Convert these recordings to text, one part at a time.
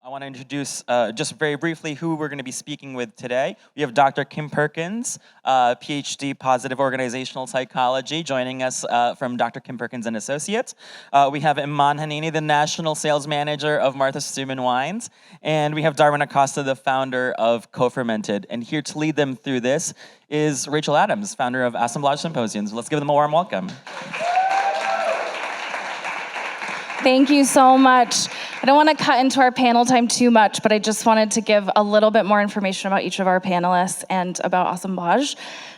I want to introduce just very briefly who we're going to be speaking with today. We have Dr. Kim Perkins, PhD Positive Organizational Psychology, joining us from Dr. Kim Perkins and Associates. We have Imane Hanine, the National Sales Manager of Martha Stoumen Wines. And we have Darwin Acosta, the founder of Co-Fermented. And here to lead them through this is Rachel Adams, founder of Assemblage Symposiums. Let's give them a warm welcome. Thank you so much. I don't want to cut into our panel time too much, but I just wanted to give a little bit more information about each of our panelists and about Assemblage.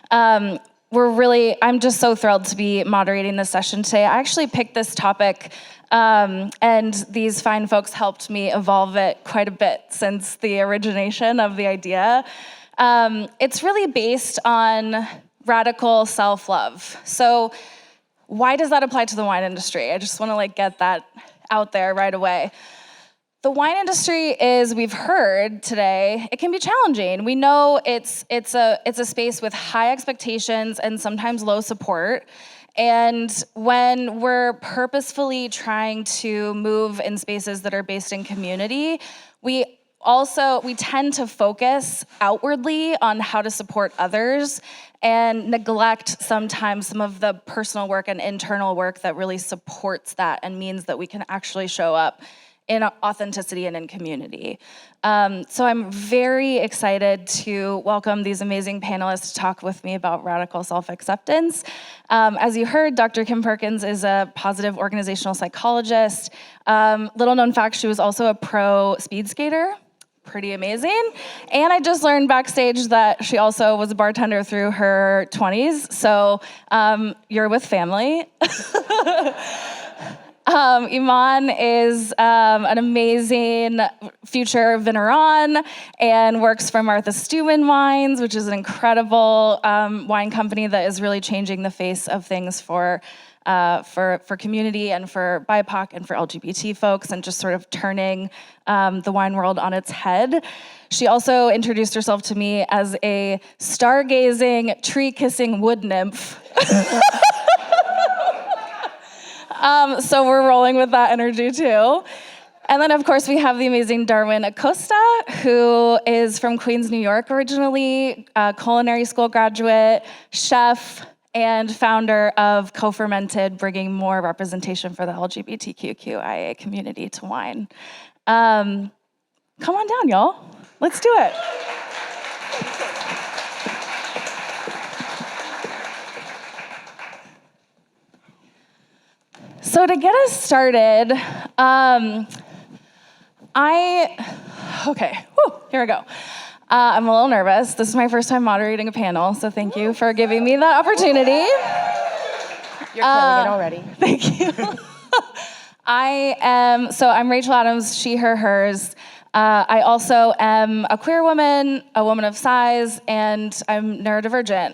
I'm just so thrilled to be moderating this session today. I actually picked this topic, and these fine folks helped me evolve it quite a bit since the origination of the idea. It's really based on radical self-love. So why does that apply to the wine industry? I just want to get that out there right away. The wine industry we've heard today, it can be challenging. We know it's a space with high expectations and sometimes low support. And when we're purposefully trying to move in spaces that are based in community, we tend to focus outwardly on how to support others and neglect sometimes some of the personal work and internal work that really supports that and means that we can actually show up in authenticity and in community. So I'm very excited to welcome these amazing panelists to talk with me about radical self-acceptance. As you heard, Dr. Kim Perkins is a positive organizational psychologist. Little known fact, she was also a pro speed skater. Pretty amazing. And I just learned backstage that she also was a bartender through her 20s. So you're with family. Imane is an amazing future Vigneron and works for Martha Stoumen Wines, which is an incredible wine company that is really changing the face of things for community and for BIPOC and for LGBT folks, and just sort of turning the wine world on its head. She also introduced herself to me as a stargazing, tree-kissing wood nymph. So we're rolling with that energy too. And then, of course, we have the amazing Darwin Acosta, who is from Queens, New York originally, a culinary school graduate, chef, and founder of Co-Fermented, bringing more representation for the LGBTQIA community to wine. Come on down, y'all. Let's do it. So to get us started, here we go. I'm a little nervous. This is my first time moderating a panel, so thank you for giving me that opportunity. You're killing it already. Thank you. I'm Rachel Adams, she, her, hers. I also am a queer woman, a woman of size, and I'm neurodivergent.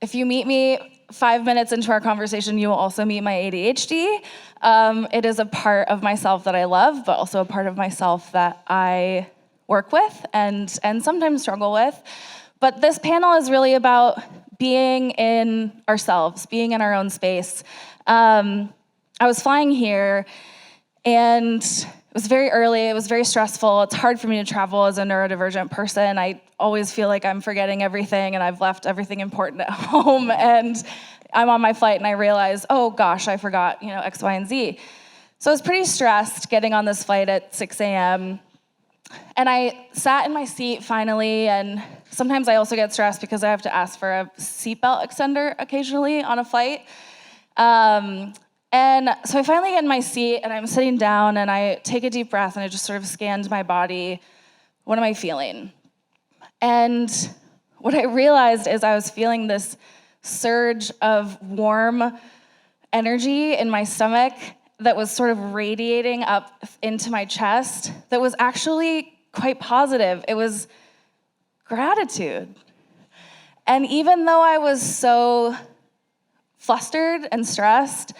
If you meet me 5 minutes into our conversation, you will also meet my ADHD. It is a part of myself that I love, but also a part of myself that I work with and sometimes struggle with. But this panel is really about being in ourselves, being in our own space. I was flying here, and it was very early, it was very stressful. It's hard for me to travel as a neurodivergent person. I always feel like I'm forgetting everything, and I've left everything important at home, and I'm on my flight, and I realize, oh gosh, I forgot, X, Y, and Z. So I was pretty stressed getting on this flight at 6 a.m., and I sat in my seat finally, and sometimes I also get stressed because I have to ask for a seatbelt extender occasionally on a flight. And so I finally get in my seat, and I'm sitting down, and I take a deep breath, and I just sort of scanned my body. What am I feeling? And what I realized is I was feeling this surge of warm energy in my stomach that was sort of radiating up into my chest that was actually quite positive. It was gratitude. And even though I was so flustered and stressed,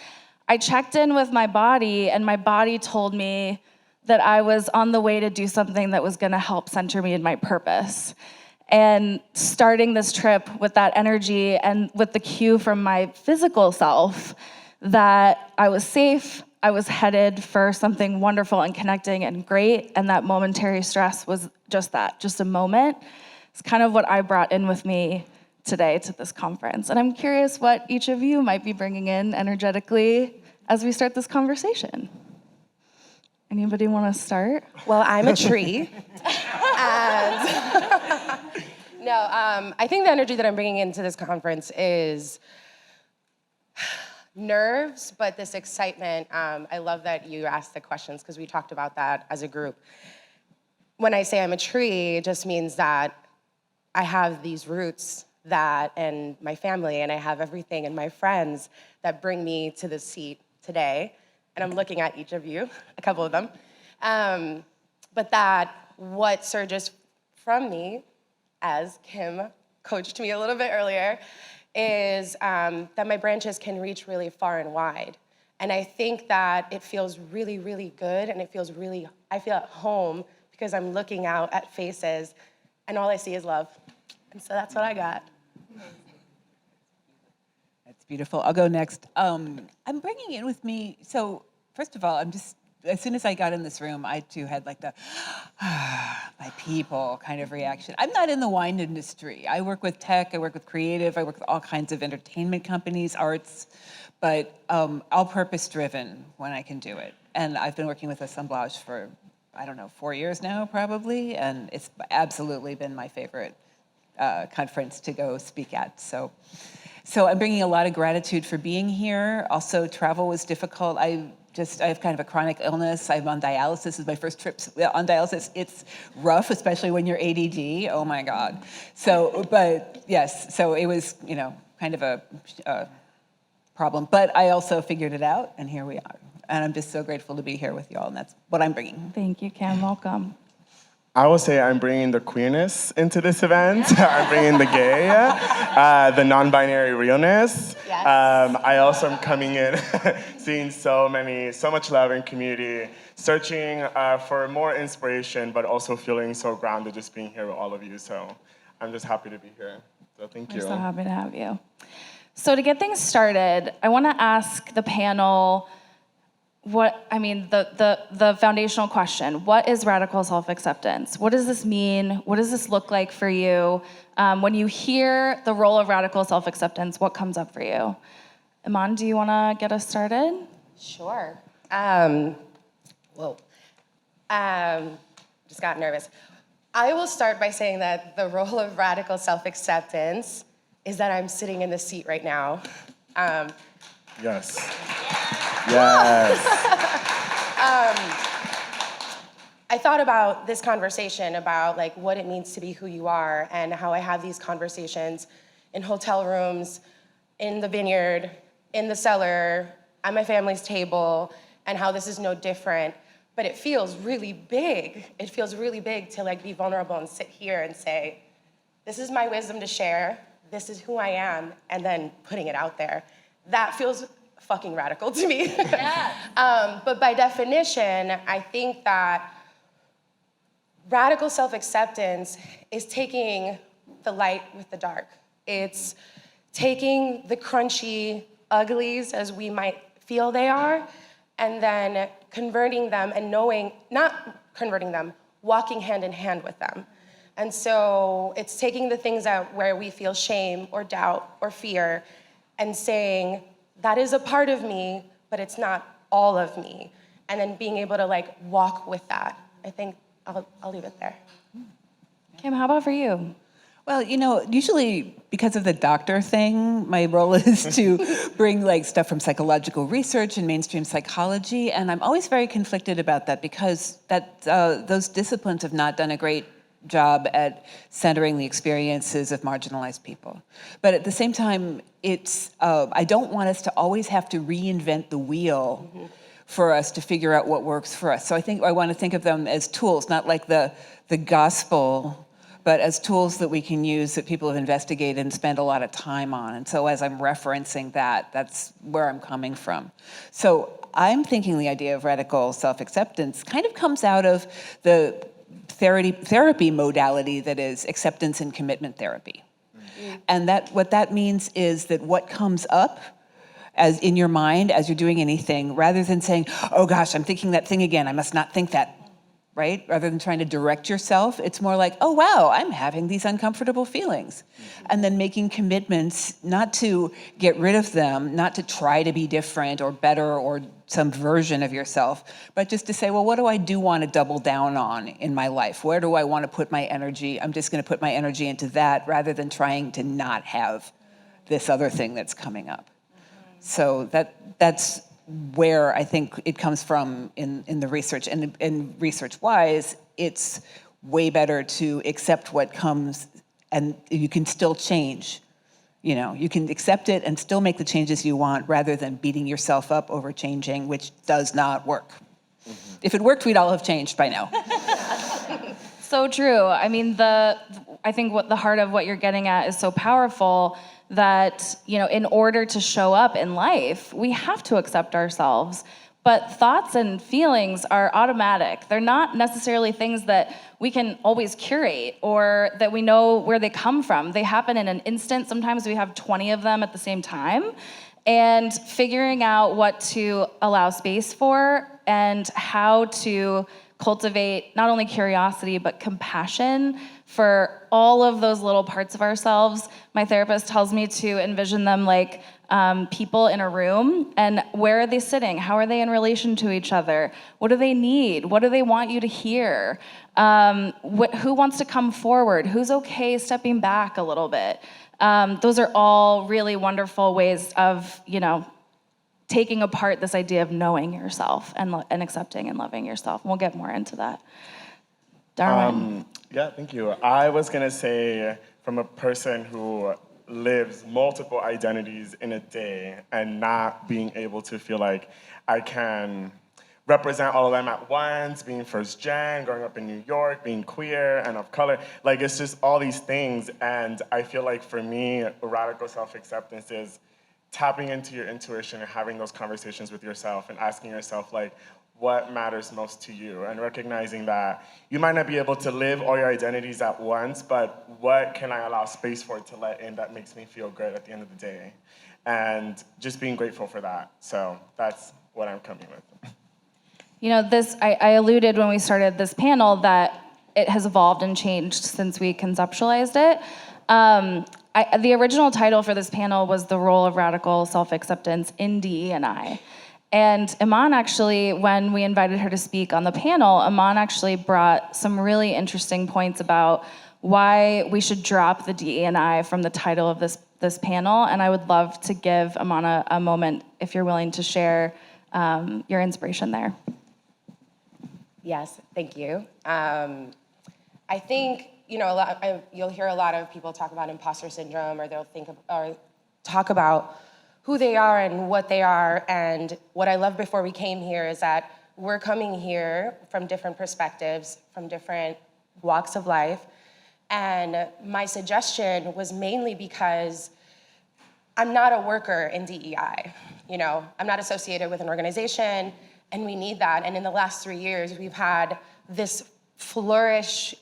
I checked in with my body, and my body told me that I was on the way to do something that was gonna help center me in my purpose. And starting this trip with that energy and with the cue from my physical self that I was safe, I was headed for something wonderful and connecting and great, and that momentary stress was just that, just a moment. It's kind of what I brought in with me today to this conference. And I'm curious what each of you might be bringing in energetically as we start this conversation. Anybody want to start? Well, I'm a tree. And I think the energy that I'm bringing into this conference is nerves, but this excitement. I love that you asked the questions because we talked about that as a group. When I say I'm a tree, it just means that I have these roots and my family, and I have everything and my friends that bring me to this seat today. And I'm looking at each of you, a couple of them. But that what surges from me, as Kim coached me a little bit earlier, is that my branches can reach really far and wide. And I think that it feels really, really good, and I feel at home because I'm looking out at faces, and all I see is love. And so that's what I got. That's beautiful. I'll go next. I'm bringing in with me, so first of all, as soon as I got in this room, I too had like the, my people kind of reaction. I'm not in the wine industry. I work with tech, I work with creative, I work with all kinds of entertainment companies, arts, but all purpose driven when I can do it. And I've been working with Assemblage for, 4 years now probably, and it's absolutely been my favorite conference to go speak at. So I'm bringing a lot of gratitude for being here. Also, travel was difficult. I have kind of a chronic illness. I'm on dialysis. This is my first trip on dialysis. It's rough, especially when you're ADD. Oh my God. But yes, so it was, kind of a problem. But I also figured it out, and here we are. And I'm just so grateful to be here with y'all, and that's what I'm bringing. Thank you, Kim. Welcome. I will say I'm bringing the queerness into this event. I'm bringing the gay, the non-binary realness. Yes. I also am coming in seeing so much love and community, searching for more inspiration, but also feeling so grounded just being here with all of you. So I'm just happy to be here. So thank you. We're so happy to have you. So to get things started, I want to ask the panel the foundational question: what is radical self-acceptance? What does this mean? What does this look like for you? When you hear the role of radical self-acceptance, what comes up for you? Imane, do you want to get us started? Sure. Just got nervous. I will start by saying that the role of radical self-acceptance is that I'm sitting in the seat right now. Yes. Yes. I thought about this conversation about what it means to be who you are, and how I have these conversations in hotel rooms, in the vineyard, in the cellar, at my family's table, and how this is no different. But it feels really big. It feels really big to be vulnerable and sit here and say, this is my wisdom to share, this is who I am, and then putting it out there. That feels fucking radical to me. Yeah. But by definition, I think that radical self-acceptance is taking the light with the dark. It's taking the crunchy uglies as we might feel they are, and then converting them and not converting them, walking hand in hand with them. And so it's taking the things out where we feel shame or doubt or fear and saying, that is a part of me, but it's not all of me. And then being able to walk with that. I think I'll leave it there. Kim, how about for you? Well, usually because of the doctor thing, my role is to bring stuff from psychological research and mainstream psychology, and I'm always very conflicted about that because those disciplines have not done a great job at centering the experiences of marginalized people. But at the same time, I don't want us to always have to reinvent the wheel for us to figure out what works for us. So I want to think of them as tools, not like the gospel, but as tools that we can use that people have investigated and spend a lot of time on. And so as I'm referencing that, that's where I'm coming from. So I'm thinking the idea of radical self-acceptance kind of comes out of the therapy modality that is acceptance and commitment therapy. And what that means is that what comes up as in your mind as you're doing anything, rather than saying, oh gosh, I'm thinking that thing again, I must not think that, right? Rather than trying to direct yourself, it's more like, oh wow, I'm having these uncomfortable feelings. And then making commitments not to get rid of them, not to try to be different or better or some version of yourself, but just to say, well, what do I do want to double down on in my life? Where do I want to put my energy? I'm just going to put my energy into that rather than trying to not have this other thing that's coming up. So that's where I think it comes from in the research. And research-wise, it's way better to accept what comes, and you can still change. You know, you can accept it and still make the changes you want rather than beating yourself up over changing, which does not work. If it worked, we'd all have changed by now. So true. I mean, I think what the heart of what you're getting at is so powerful that, you know, in order to show up in life, we have to accept ourselves. But thoughts and feelings are automatic. They're not necessarily things that we can always curate or that we know where they come from. They happen in an instant. Sometimes we have 20 of them at the same time. And figuring out what to allow space for and how to cultivate not only curiosity, but compassion for all of those little parts of ourselves. My therapist tells me to envision them like people in a room, and where are they sitting? How are they in relation to each other? What do they need? What do they want you to hear? Who wants to come forward? Who's okay stepping back a little bit? Those are all really wonderful ways of, you know, taking apart this idea of knowing yourself and accepting and loving yourself. And we'll get more into that. Darwin. Yeah, thank you. I was gonna say, from a person who lives multiple identities in a day and not being able to feel like I can represent all of them at once, being first gen, growing up in New York, being queer and of color, like it's just all these things. And I feel like for me, radical self-acceptance is tapping into your intuition and having those conversations with yourself and asking yourself, like, what matters most to you, and recognizing that you might not be able to live all your identities at once, but what can I allow space for to let in that makes me feel good at the end of the day? And just being grateful for that. So that's what I'm coming with. You know, I alluded when we started this panel that it has evolved and changed since we conceptualized it. The original title for this panel was The Role of Radical Self-Acceptance in DE&I. And Imane actually, when we invited her to speak on the panel, Imane actually brought some really interesting points about why we should drop the DE&I from the title of this panel. And I would love to give Imane a moment, if you're willing to share your inspiration there. Yes, thank you. I think, you know, you'll hear a lot of people talk about imposter syndrome, or they'll talk about who they are and what they are. And what I loved before we came here is that we're coming here from different perspectives, from different walks of life. And my suggestion was mainly because I'm not a worker in DEI. You know, I'm not associated with an organization, and we need that. And in the last 3 years, we've had this flourishing,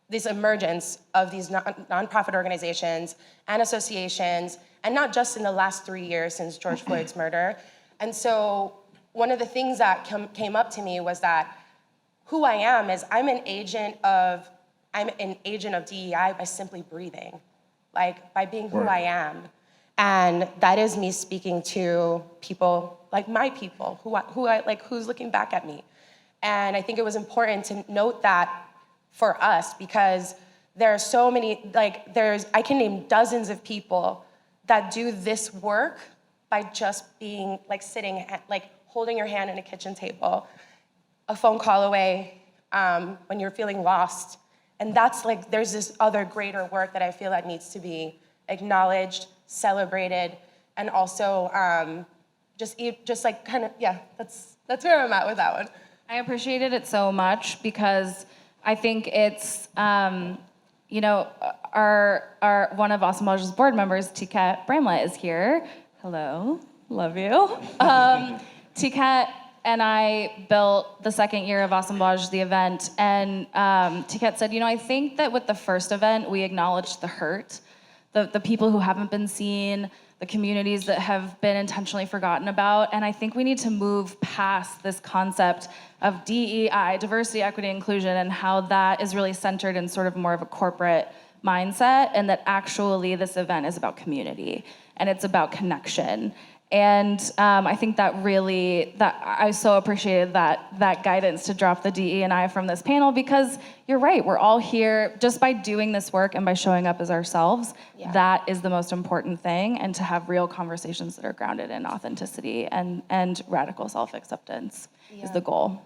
this emergence of these nonprofit organizations and associations, and not just in the last 3 years since George Floyd's murder. And so one of the things that came up to me was that who I am is I'm an agent of DEI by simply breathing, like by being who I am. And that is me speaking to people, like my people, who's looking back at me. And I think it was important to note that for us, because there are so many, I can name dozens of people that do this work by just being sitting, holding your hand in a kitchen table, a phone call away when you're feeling lost. And that's there's this other greater work that I feel that needs to be acknowledged, celebrated, and also that's where I'm at with that one. I appreciated it so much because I think it's, you know, our one of Assemblage's board members, Tiket Bramlett, is here. Hello, love you. Tiket and I built the second year of Assemblage, the event, and Tiket said, you know, I think that with the first event, we acknowledged the hurt, the people who haven't been seen, the communities that have been intentionally forgotten about. And I think we need to move past this concept of DE&I, diversity, equity, inclusion, and how that is really centered in sort of more of a corporate mindset, and that actually this event is about community and it's about connection. And I think that I so appreciated that guidance to drop the DE&I from this panel, because you're right, we're all here just by doing this work and by showing up as ourselves. Yeah. That is the most important thing, and to have real conversations that are grounded in authenticity and radical self-acceptance is the goal.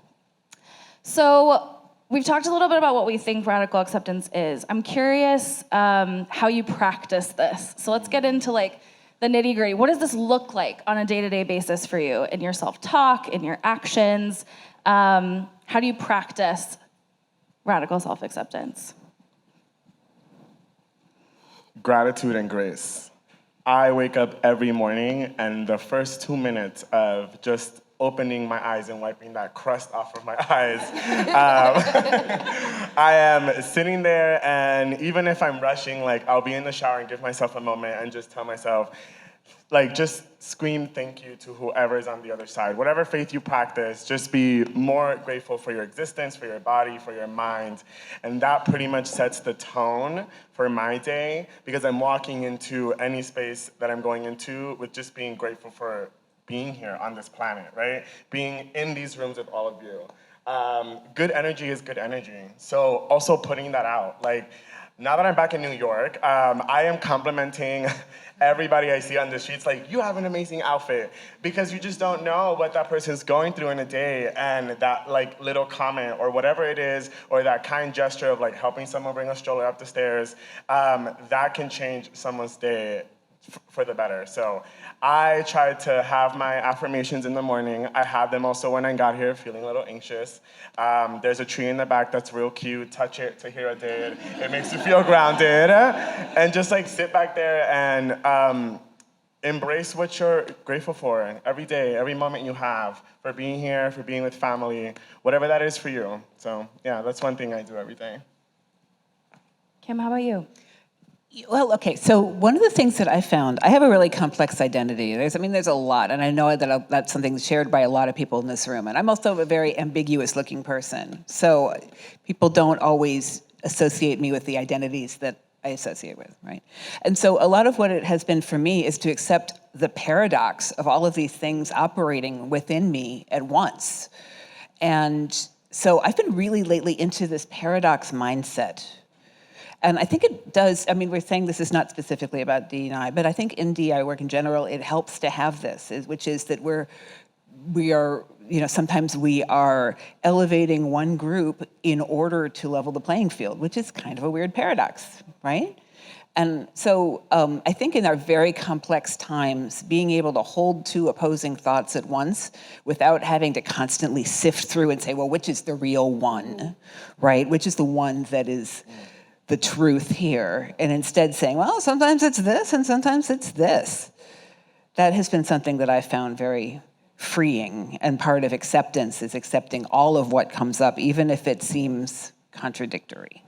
So we've talked a little bit about what we think radical acceptance is. I'm curious how you practice this. So let's get into the nitty-gritty. What does this look like on a day-to-day basis for you in your self-talk, in your actions? How do you practice radical self-acceptance? Gratitude and grace. I wake up every morning, and the first 2 minutes of just opening my eyes and wiping that crust off of my eyes, I am sitting there, and even if I'm rushing, I'll be in the shower and give myself a moment and just tell myself, just scream thank you to whoever is on the other side. Whatever faith you practice, just be more grateful for your existence, for your body, for your mind. And that pretty much sets the tone for my day, because I'm walking into any space that I'm going into with just being grateful for being here on this planet, right? Being in these rooms with all of you. Good energy is good energy. So also putting that out. Now that I'm back in New York, I am complimenting everybody I see on the streets, you have an amazing outfit, because you just don't know what that person's going through in a day, and that little comment or whatever it is, or that kind gesture of helping someone bring a stroller up the stairs, that can change someone's day for the better. So I tried to have my affirmations in the morning. I had them also when I got here, feeling a little anxious. There's a tree in the back that's real cute. Touch it, Tahira did. It makes you feel grounded. And just sit back there and embrace what you're grateful for every day, every moment you have, for being here, for being with family, whatever that is for you. So yeah, that's one thing I do every day. Kim, how about you? Well, okay, so one of the things that I found, I have a really complex identity. There's a lot, and I know that that's something shared by a lot of people in this room. And I'm also a very ambiguous looking person. So people don't always associate me with the identities that I associate with, right? And so a lot of what it has been for me is to accept the paradox of all of these things operating within me at once. And so I've been really lately into this paradox mindset. And I think it does, we're saying this is not specifically about DE&I, but I think in DE&I work in general, it helps to have this, which is that we are, sometimes we are elevating one group in order to level the playing field, which is kind of a weird paradox, right? And so I think in our very complex times, being able to hold two opposing thoughts at once without having to constantly sift through and say, well, which is the real one, right? Which is the one that is the truth here, and instead saying, well, sometimes it's this and sometimes it's this. That has been something that I've found very freeing, and part of acceptance is accepting all of what comes up, even if it seems contradictory.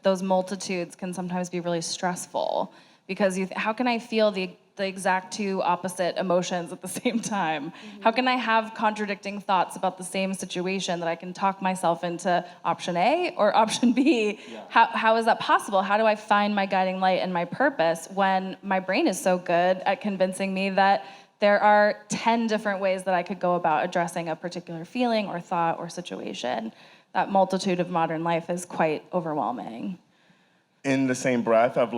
Those multitudes can sometimes be really stressful, because how can I feel the exact two opposite emotions at the same time? Mm-hmm. How can I have contradicting thoughts about the same situation that I can talk myself into option A or option B? Yeah. How is that possible? How do I find my guiding light and my purpose when my brain is so good at convincing me that there are 10 different ways that I could go about addressing a particular feeling or thought or situation? That multitude of modern life is quite overwhelming. In the same breath of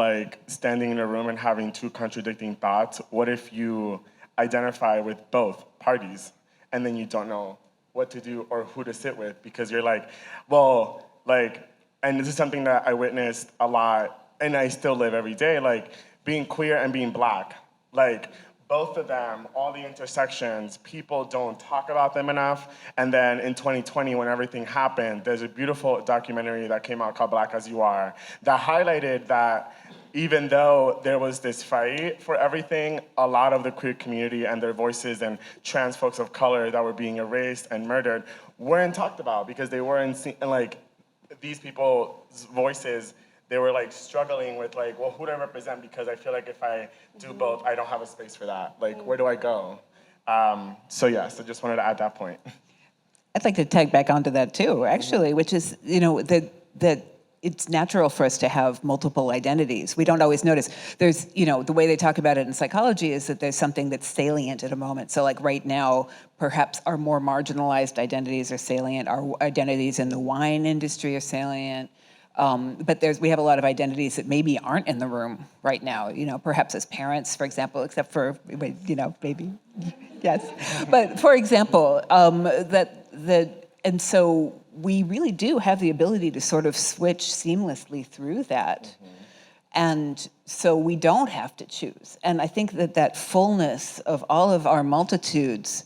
standing in a room and having two contradicting thoughts, what if you identify with both parties and then you don't know what to do or who to sit with, because you're and this is something that I witnessed a lot, and I still live every day, being queer and being Black, both of them, all the intersections, people don't talk about them enough. And then in 2020, when everything happened, there's a beautiful documentary that came out called Black as You Are that highlighted that even though there was this fight for everything, a lot of the queer community and their voices and trans folks of color that were being erased and murdered weren't talked about, because they weren't seen, these people's voices they were like struggling with like, well, who do I represent? Because I feel like if I do both, I don't have a space for that. Like, where do I go? So yes, I just wanted to add that point. I'd like to tag back onto that too, actually, which is, that it's natural for us to have multiple identities. We don't always notice. There's, the way they talk about it in psychology is that there's something that's salient at a moment. So like right now, perhaps our more marginalized identities are salient. Our identities in the wine industry are salient. But we have a lot of identities that maybe aren't in the room right now, perhaps as parents, for example, except for, maybe, yes. But for example, and so we really do have the ability to sort of switch seamlessly through that. Mm-hmm. And so we don't have to choose. And I think that fullness of all of our multitudes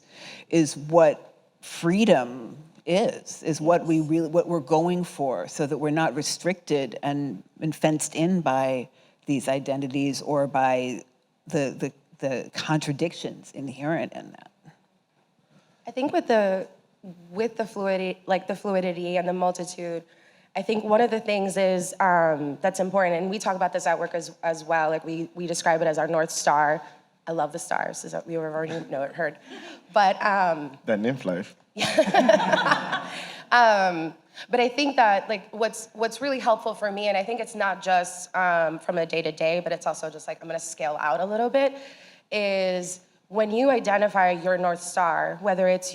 is what freedom is what we're going for, so that we're not restricted and fenced in by these identities or by the contradictions inherent in that. I think with the fluidity and the multitude, I think one of the things is that's important, and we talk about this at work as well. Like we describe it as our North Star. I love the stars, as that we already heard, but that nymph life. But I think that like what's really helpful for me, and I think it's not just from a day-to-day, but it's also just like I'm gonna scale out a little bit, is when you identify your North Star, whether it's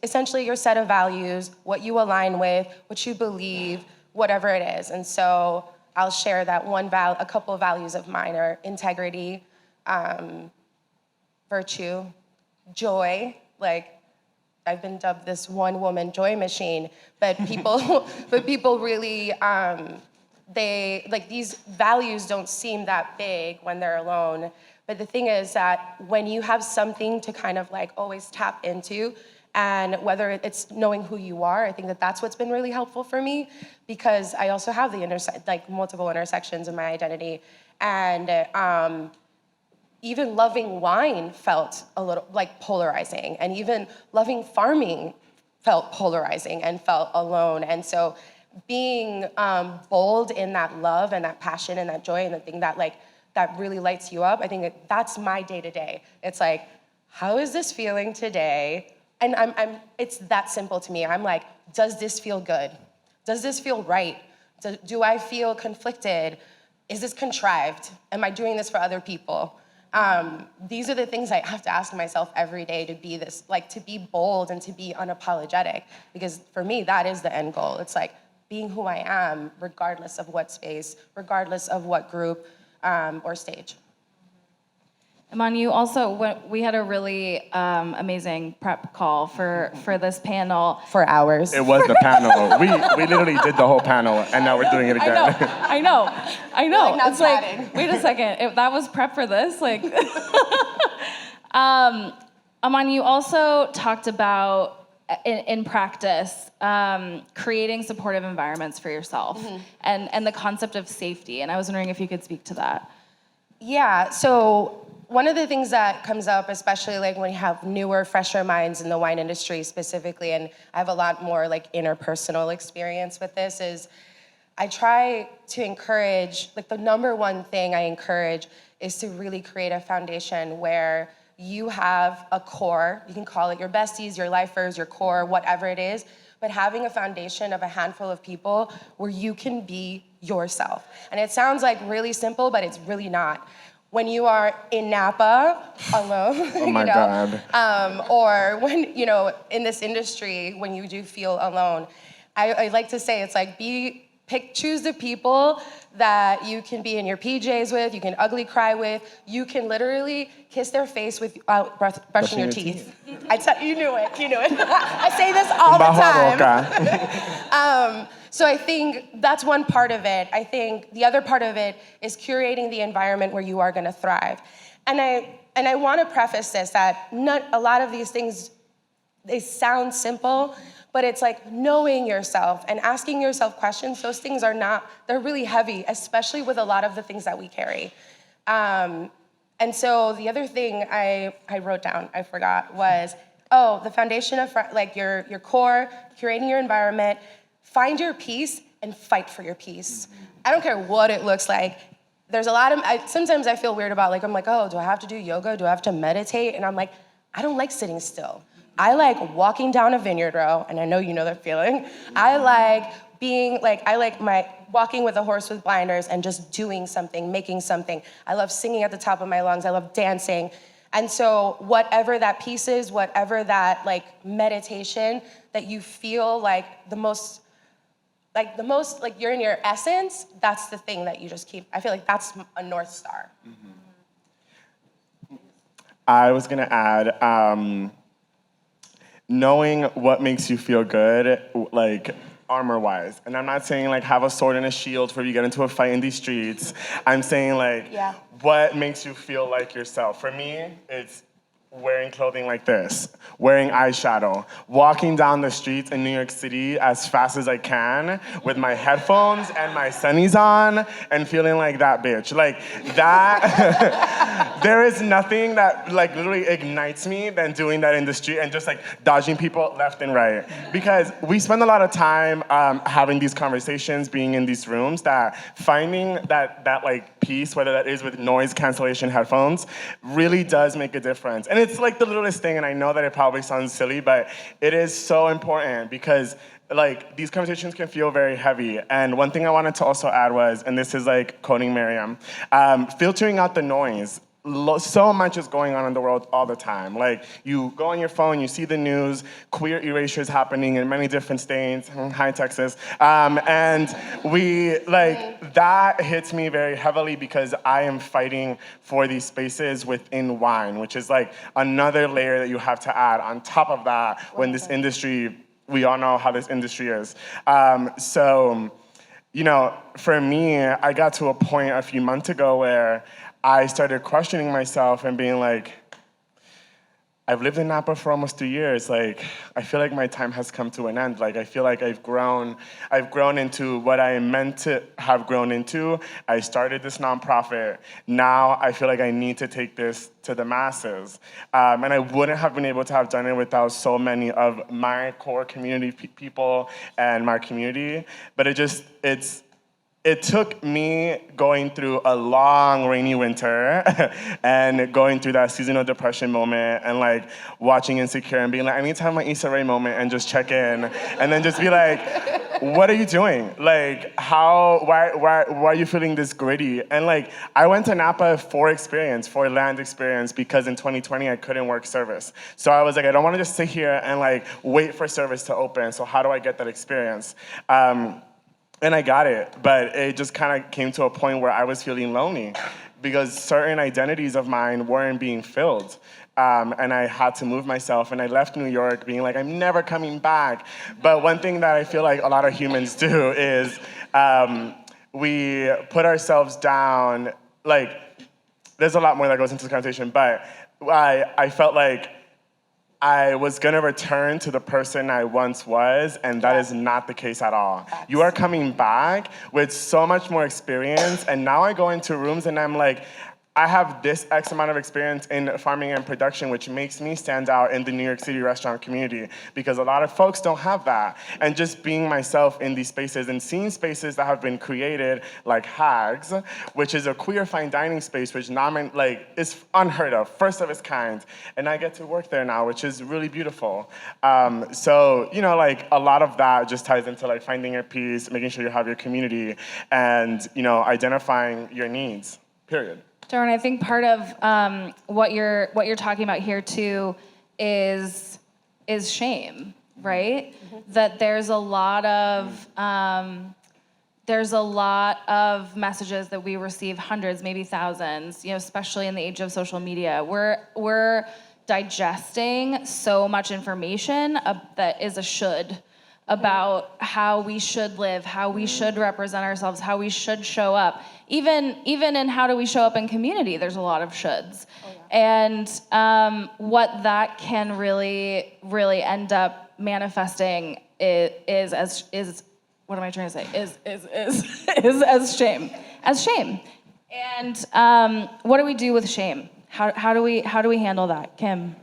essentially your set of values, what you align with, what you believe, whatever it is. And so I'll share that a couple of values of mine are integrity, virtue, joy. Like I've been dubbed this one-woman joy machine, but people really, they like these values don't seem that big when they're alone. But the thing is that when you have something to kind of like always tap into, and whether it's knowing who you are, I think that's what's been really helpful for me, because I also have the multiple intersections in my identity, and even loving wine felt a little like polarizing, and even loving farming felt polarizing and felt alone. And so being bold in that love and that passion and that joy and the thing that really lights you up, I think that's my day-to-day. It's like, how is this feeling today? And it's that simple to me. I'm like, does this feel good? Does this feel right? Do I feel conflicted? Is this contrived? Am I doing this for other people? These are the things I have to ask myself every day to be bold and to be unapologetic. Because for me, that is the end goal. It's like being who I am, regardless of what space, regardless of what group, or stage. Imane, you also, we had a really amazing prep call for this panel. For hours. It was the panel. We literally did the whole panel, and now we're doing it again. I know. Like, it's like, wait a second, that was prep for this? Like, Imane, you also talked about, in practice, creating supportive environments for yourself, mm-hmm. and the concept of safety. And I was wondering if you could speak to that. Yeah, so one of the things that comes up, especially like when you have newer, fresher minds in the wine industry specifically, and I have a lot more like interpersonal experience with this, is I try to encourage, like the number one thing I encourage is to really create a foundation where you have a core, you can call it your besties, your lifers, your core, whatever it is, but having a foundation of a handful of people where you can be yourself. And it sounds like really simple, but it's really not. When you are in Napa alone, oh my God. Or when, in this industry, when you do feel alone, I like to say it's like choose the people that you can be in your PJs with, you can ugly cry with, you can literally kiss their face without brushing your teeth. You knew it. I say this all the time. So I think that's one part of it. I think the other part of it is curating the environment where you are gonna thrive. And I wanna preface this, that a lot of these things, they sound simple, but it's like knowing yourself and asking yourself questions. Those things they're really heavy, especially with a lot of the things that we carry. And so the other thing I wrote down, I forgot, was, the foundation of like your core, curating your environment, find your peace and fight for your peace. I don't care what it looks like. There's a lot of, sometimes I feel weird about, like, I'm like, oh, do I have to do yoga? Do I have to meditate? And I'm like, I don't like sitting still. I like walking down a vineyard row, and I know you know that feeling. I like being, like, I like my walking with a horse with blinders and just doing something, making something. I love singing at the top of my lungs. I love dancing. And so whatever that piece is, whatever that like meditation that you feel like the most like you're in your essence, that's the thing that you just keep. I feel like that's a North Star. I was gonna add, knowing what makes you feel good, like armor-wise. And I'm not saying like have a sword and a shield for if you get into a fight in these streets. I'm saying like, what makes you feel like yourself? For me, it's wearing clothing like this, wearing eyeshadow, walking down the streets in New York City as fast as I can with my headphones and my sunnies on and feeling like that bitch. Like that, there is nothing that like literally ignites me than doing that in the street and just like dodging people left and right. Because we spend a lot of time having these conversations, being in these rooms, that finding that like peace, whether that is with noise cancellation headphones, really does make a difference. And it's like the littlest thing, and I know that it probably sounds silly, but it is so important because like these conversations can feel very heavy. And one thing I wanted to also add was, and this is like quoting Miriam, filtering out the noise. So much is going on in the world all the time. Like you go on your phone, you see the news, queer erasure is happening in many different states. Hi, Texas. And we like that hits me very heavily because I am fighting for these spaces within wine, which is like another layer that you have to add on top of that when this industry, we all know how this industry is. So, you know, for me, I got to a point a few months ago where I started questioning myself and being like, I've lived in Napa for almost 2 years. Like, I feel like my time has come to an end. Like, I feel like I've grown into what I am meant to have grown into. I started this nonprofit. Now I feel like I need to take this to the masses. And I wouldn't have been able to have done it without so many of my core community people and my community. But it took me going through a long rainy winter and going through that seasonal depression moment and like watching Insecure and being like, I need to have my Issa Rae moment and just check in and then just be like, what are you doing? Like, why are you feeling this gritty? And like, I went to Napa for land experience because in 2020 I couldn't work service. So I was like, I don't want to just sit here and like wait for service to open. So how do I get that experience? And I got it, but it just kind of came to a point where I was feeling lonely because certain identities of mine weren't being filled. And I had to move myself, and I left New York being like, I'm never coming back. But one thing that I feel like a lot of humans do is we put ourselves down. Like, there's a lot more that goes into this conversation, but I felt like I was gonna return to the person I once was, and that is not the case at all. You are coming back with so much more experience, and now I go into rooms and I'm like, I have this X amount of experience in farming and production, which makes me stand out in the New York City restaurant community because a lot of folks don't have that. And just being myself in these spaces and seeing spaces that have been created like Hags, which is a queer fine dining space, which is unheard of, first of its kind. And I get to work there now, which is really beautiful. So, you know, like a lot of that just ties into like finding your peace, making sure you have your community, and, you know, identifying your needs, period. Darwin, I think part of what you're talking about here too is shame, right? Mm-hmm. That there's a lot of messages that we receive, hundreds, maybe thousands, you know, especially in the age of social media. We're digesting so much information that is a should about how we should live, how we should represent ourselves, how we should show up. Even in how do we show up in community, there's a lot of shoulds. Oh, yeah. And what that can really end up manifesting is what am I trying to say? Is as shame. As shame. And what do we do with shame? How do we handle that, Kim?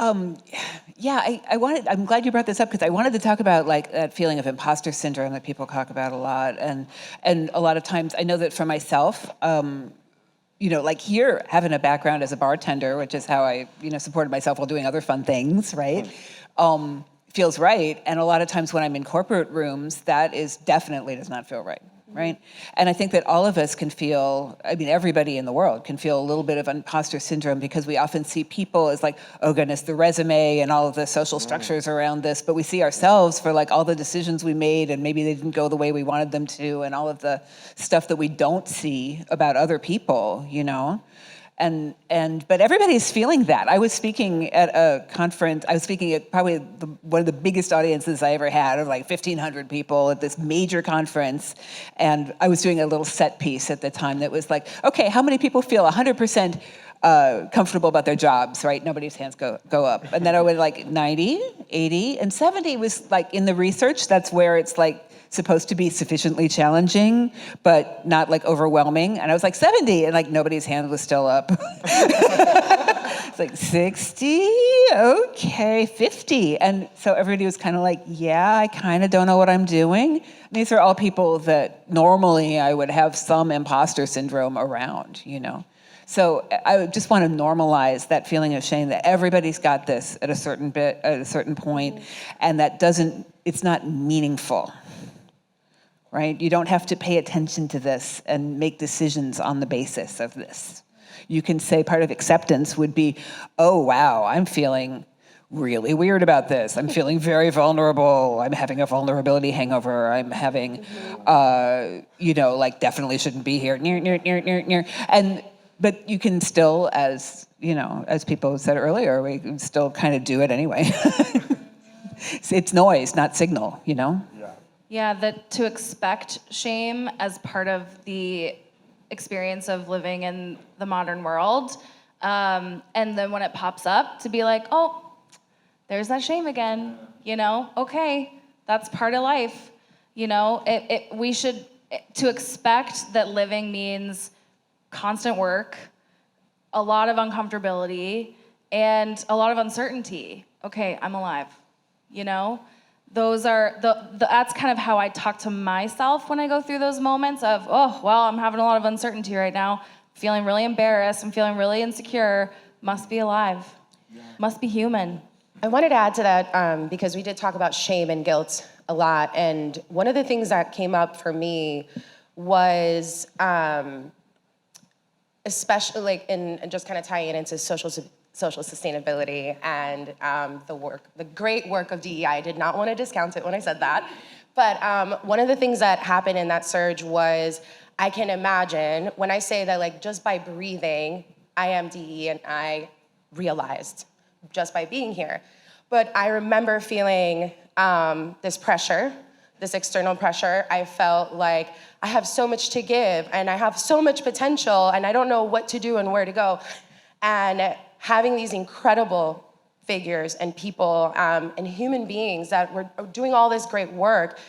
I'm glad you brought this up because I wanted to talk about like that feeling of imposter syndrome that people talk about a lot. And a lot of times I know that for myself, like here, having a background as a bartender, which is how I, supported myself while doing other fun things, right? Feels right. And a lot of times when I'm in corporate rooms, that definitely does not feel right. Right? And I think that all of us can feel, everybody in the world can feel a little bit of imposter syndrome because we often see people as like, oh goodness, the resume and all of the social structures around this, but we see ourselves for like all the decisions we made and maybe they didn't go the way we wanted them to and all of the stuff that we don't see about other people, But everybody's feeling that. I was speaking at a conference, I was speaking at probably one of the biggest audiences I ever had, of like 1,500 people at this major conference. And I was doing a little set piece at the time that was like, okay, how many people feel 100% comfortable about their jobs, right? Nobody's hands go up. And then I went like 90, 80, and 70 was like in the research, that's where it's like, supposed to be sufficiently challenging, but not like overwhelming. And I was like 70, and like nobody's hand was still up. It's like 60, okay, 50. And so everybody was kind of like, yeah, I kind of don't know what I'm doing. And these are all people that normally I would have some imposter syndrome around, So I just want to normalize that feeling of shame that everybody's got this at a certain point, and that it's not meaningful. Right? You don't have to pay attention to this and make decisions on the basis of this. You can say part of acceptance would be, oh, wow, I'm feeling really weird about this. I'm feeling very vulnerable. I'm having a vulnerability hangover. I'm having, definitely shouldn't be here. But you can still, as people said earlier, we can still kind of do it anyway. It's noise, not signal, Yeah, that to expect shame as part of the experience of living in the modern world, and then when it pops up, to be like, oh, there's that shame again, okay, that's part of life, to expect that living means constant work, a lot of uncomfortability, and a lot of uncertainty. Okay, I'm alive, That's kind of how I talk to myself when I go through those moments of, oh, well, I'm having a lot of uncertainty right now, feeling really embarrassed, I'm feeling really insecure, must be alive, must be human. I wanted to add to that because we did talk about shame and guilt a lot, and one of the things that came up for me was, especially like and just kind of tying it into social sustainability and the great work of DEI. I did not want to discount it when I said that. But one of the things that happened in that surge was, I can imagine, when I say that like just by breathing, I am DE&I realized just by being here. But I remember feeling this pressure, this external pressure. I felt like I have so much to give and I have so much potential and I don't know what to do and where to go. And having these incredible figures and people and human beings that were doing all this great work,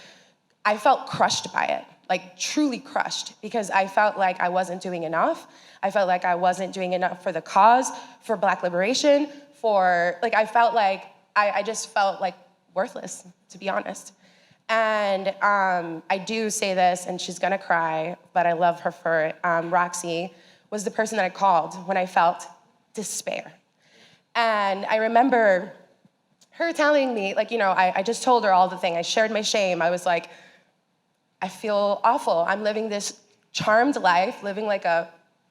I felt crushed by it, like truly crushed, because I felt like I wasn't doing enough. I felt like I wasn't doing enough for the cause, for Black liberation, I felt like, I just felt like worthless, to be honest. And I do say this, and she's gonna cry, but I love her for it. Roxy was the person that I called when I felt despair. And I remember her telling me, I just told her all the thing. I shared my shame. I was like, I feel awful. I'm living this charmed life, living like a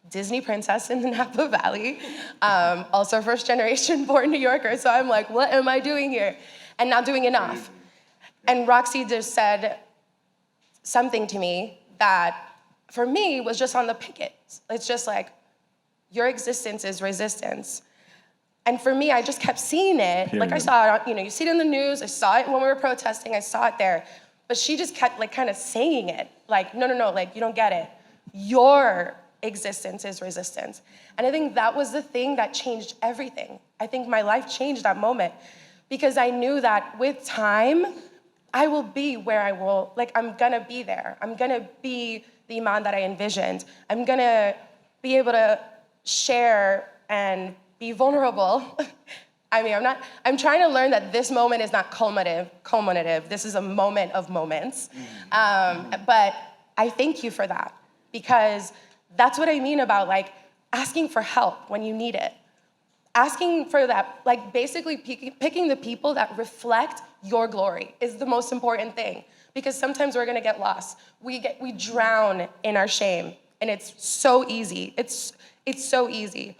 Disney princess in the Napa Valley. Also first generation born New Yorker. So I'm like, what am I doing here? And not doing enough. And Roxy just said something to me that for me was just on the picket. It's just like, your existence is resistance. And for me, I just kept seeing it. Period. Like I saw it, you see it in the news, I saw it when we were protesting, I saw it there. But she just kept kind of saying it. Like, no, you don't get it. Your existence is resistance. And I think that was the thing that changed everything. I think my life changed that moment because I knew that with time, I will be where I will, I'm gonna be there. I'm gonna be the Imane that I envisioned. I'm gonna be able to share and be vulnerable I mean, I'm trying to learn that this moment is not culminative. This is a moment of moments. But I thank you for that, because that's what I mean about like asking for help when you need it. Asking for that, like basically picking the people that reflect your glory is the most important thing, because sometimes we're gonna get lost. We drown in our shame, and it's so easy. It's so easy.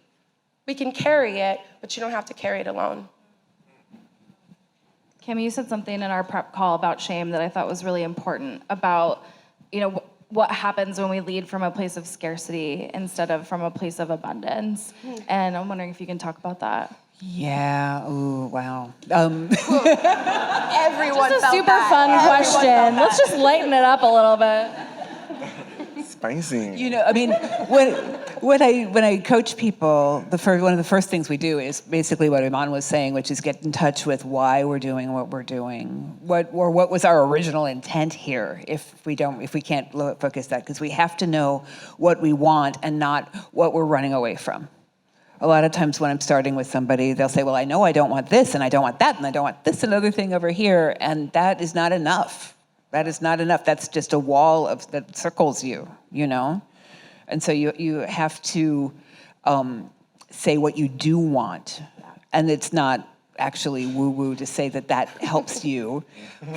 We can carry it, but you don't have to carry it alone. Kim, you said something in our prep call about shame that I thought was really important about, what happens when we lead from a place of scarcity instead of from a place of abundance. And I'm wondering if you can talk about that. Yeah. Ooh, wow. Everyone Just a felt super that. fun Everyone question. felt that. Let's just lighten it up a little bit. Spicy. I mean, when I coach people, one of the first things we do is basically what Imane was saying, which is get in touch with why we're doing what we're doing. What was our original intent here? If we can't focus that, because we have to know what we want and not what we're running away from. A lot of times when I'm starting with somebody, they'll say, well, I know I don't want this, and I don't want that, and I don't want this another thing over here, and that is not enough. That is not enough. That's just a wall that circles you, And so you have to say what you do want. And it's not actually woo-woo to say that helps you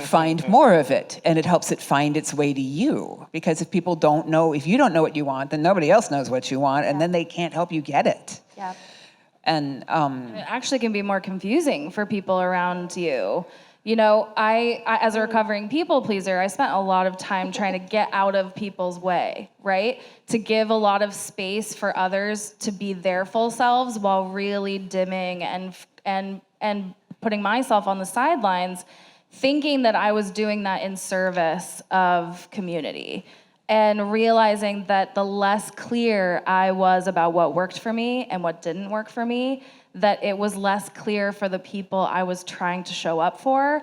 find more of it, and it helps it find its way to you. Because if you don't know what you want, then nobody else knows what you want, and then they can't help you get it. Yeah. And It actually can be more confusing for people around you. I as a recovering people pleaser, I spent a lot of time trying to get out of people's way, right? To give a lot of space for others to be their full selves while really dimming and putting myself on the sidelines, thinking that I was doing that in service of community. And realizing that the less clear I was about what worked for me and what didn't work for me, that it was less clear for the people I was trying to show up for,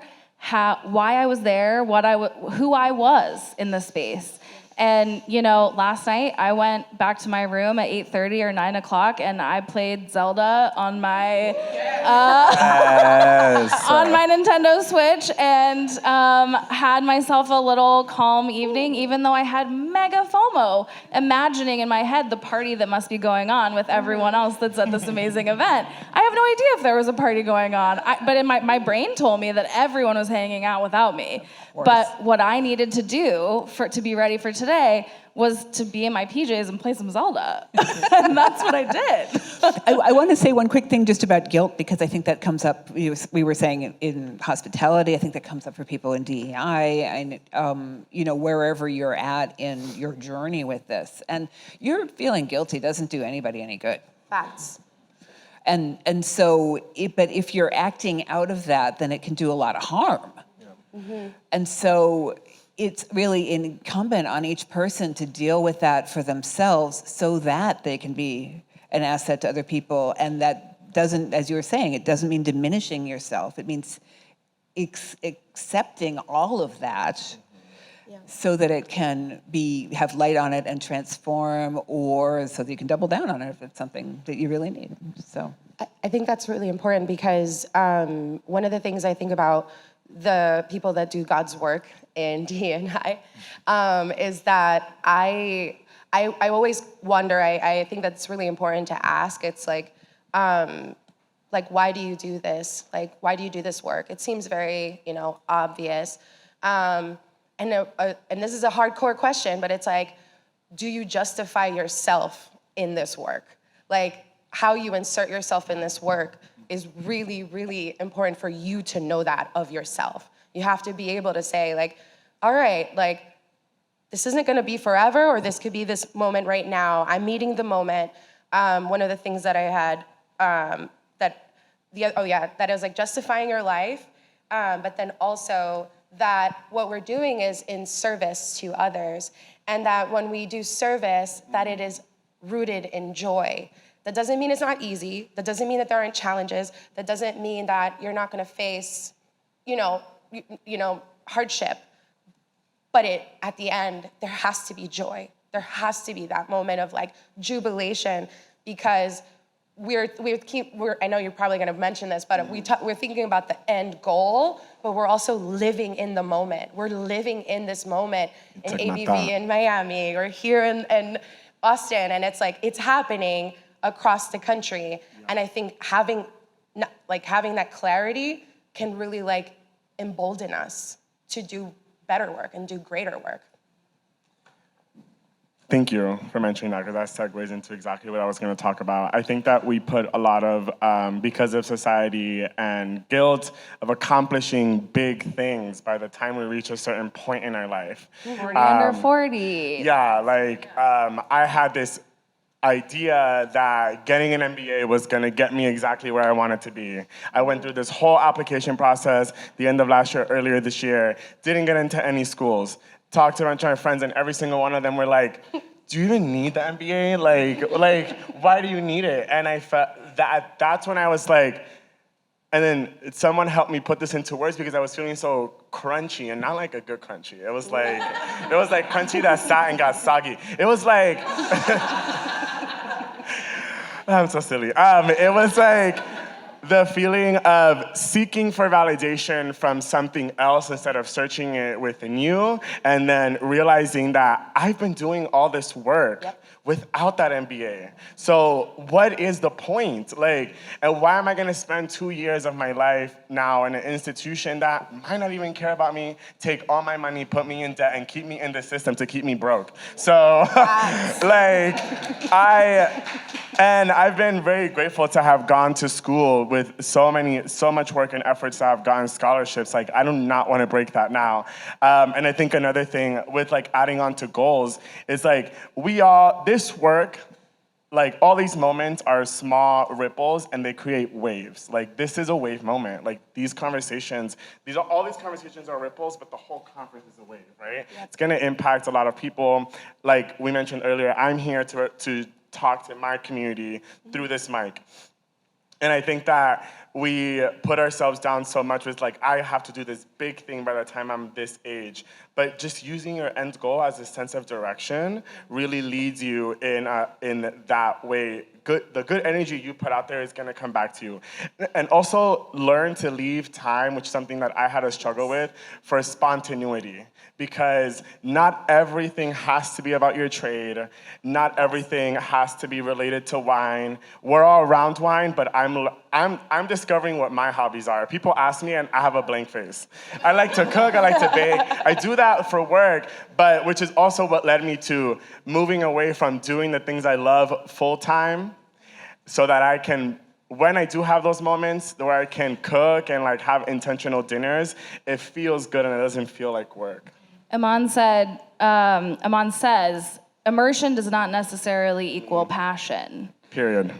why I was there, who I was in the space. And last night I went back to my room at 8:30 or 9 o'clock, and I played Zelda on my on my Nintendo Switch, and had myself a little calm evening, even though I had mega FOMO, imagining in my head the party that must be going on with everyone else that's at this amazing event. I have no idea if there was a party going on, but in my brain told me that everyone was hanging out without me. But what I needed to do to be ready for today was to be in my PJs and play some Zelda. And that's what I did. I want to say one quick thing just about guilt, because I think that comes up, we were saying in hospitality, I think that comes up for people in DE&I, and wherever you're at in your journey with this. And you're feeling guilty doesn't do anybody any good. Facts. And so, but if you're acting out of that, then it can do a lot of harm. Mm-hmm. And so it's really incumbent on each person to deal with that for themselves so that they can be an asset to other people. And that doesn't, as you were saying, it doesn't mean diminishing yourself. It means accepting all of that so that it can have light on it and transform, or so that you can double down on it if it's something that you really need. So I think that's really important, because one of the things I think about the people that do God's work in DE&I is that I always wonder, I think that's really important to ask. It's like, why do you do this? Like, why do you do this work? It seems very, obvious. And this is a hardcore question, but it's like, do you justify yourself in this work? Like, how you insert yourself in this work is really, really important for you to know that of yourself. You have to be able to say, like, all right, like, this isn't gonna be forever, or this could be this moment right now. I'm meeting the moment. One of the things that I had, that is like justifying your life, but then also that what we're doing is in service to others, and that when we do service, that it is rooted in joy. That doesn't mean it's not easy. That doesn't mean that there aren't challenges. That doesn't mean that you're not gonna face, hardship. But at the end, there has to be joy. There has to be that moment of like jubilation, because I know you're probably going to mention this, but we're thinking about the end goal, but we're also living in the moment. We're living in this moment in ABV in Miami or here in Austin, and it's like it's happening across the country. And I think having that clarity can really like embolden us to do better work and do greater work. Thank you for mentioning that, because that segues into exactly what I was going to talk about. I think that we put a lot of, because of society and guilt of accomplishing big things by the time we reach a certain point in our life. 40 under 40. Yeah, like I had this idea that getting an MBA was gonna get me exactly where I wanted to be. I went through this whole application process the end of last year, earlier this year, didn't get into any schools. Talked to a bunch of my friends, and every single one of them were like, do you even need the MBA? Like, why do you need it? And I felt that's when I was like, and then someone helped me put this into words because I was feeling so crunchy, and not like a good crunchy. It was like crunchy that sat and got soggy. It was like, I'm so silly. It was like, the feeling of seeking for validation from something else instead of searching it within you, and then realizing that I've been doing all this work without that MBA. So what is the point? Like, and why am I gonna spend 2 years of my life now in an institution that might not even care about me, take all my money, put me in debt, and keep me in the system to keep me broke? So, I've been very grateful to have gone to school with so much work and efforts to have gotten scholarships. Like, I do not want to break that now. And I think another thing with like adding on to goals is like this work, like all these moments are small ripples and they create waves. Like this is a wave moment. Like these conversations, all these conversations are ripples, but the whole conference is a wave, right? Yep. It's gonna impact a lot of people. Like we mentioned earlier, I'm here to talk to my community through this mic. And I think that we put ourselves down so much with like, I have to do this big thing by the time I'm this age. But just using your end goal as a sense of direction really leads you in that way. The good energy you put out there is gonna come back to you. And also learn to leave time, which is something that I had a struggle with, for spontaneity. Because not everything has to be about your trade. Not everything has to be related to wine. We're all around wine, but I'm discovering what my hobbies are. People ask me and I have a blank face. I like to cook, I like to bake. I do that for work, but which is also what led me to moving away from doing the things I love full time, so that I can, when I do have those moments where I can cook and like have intentional dinners, it feels good and it doesn't feel like work. Imane says, immersion does not necessarily equal passion. Period.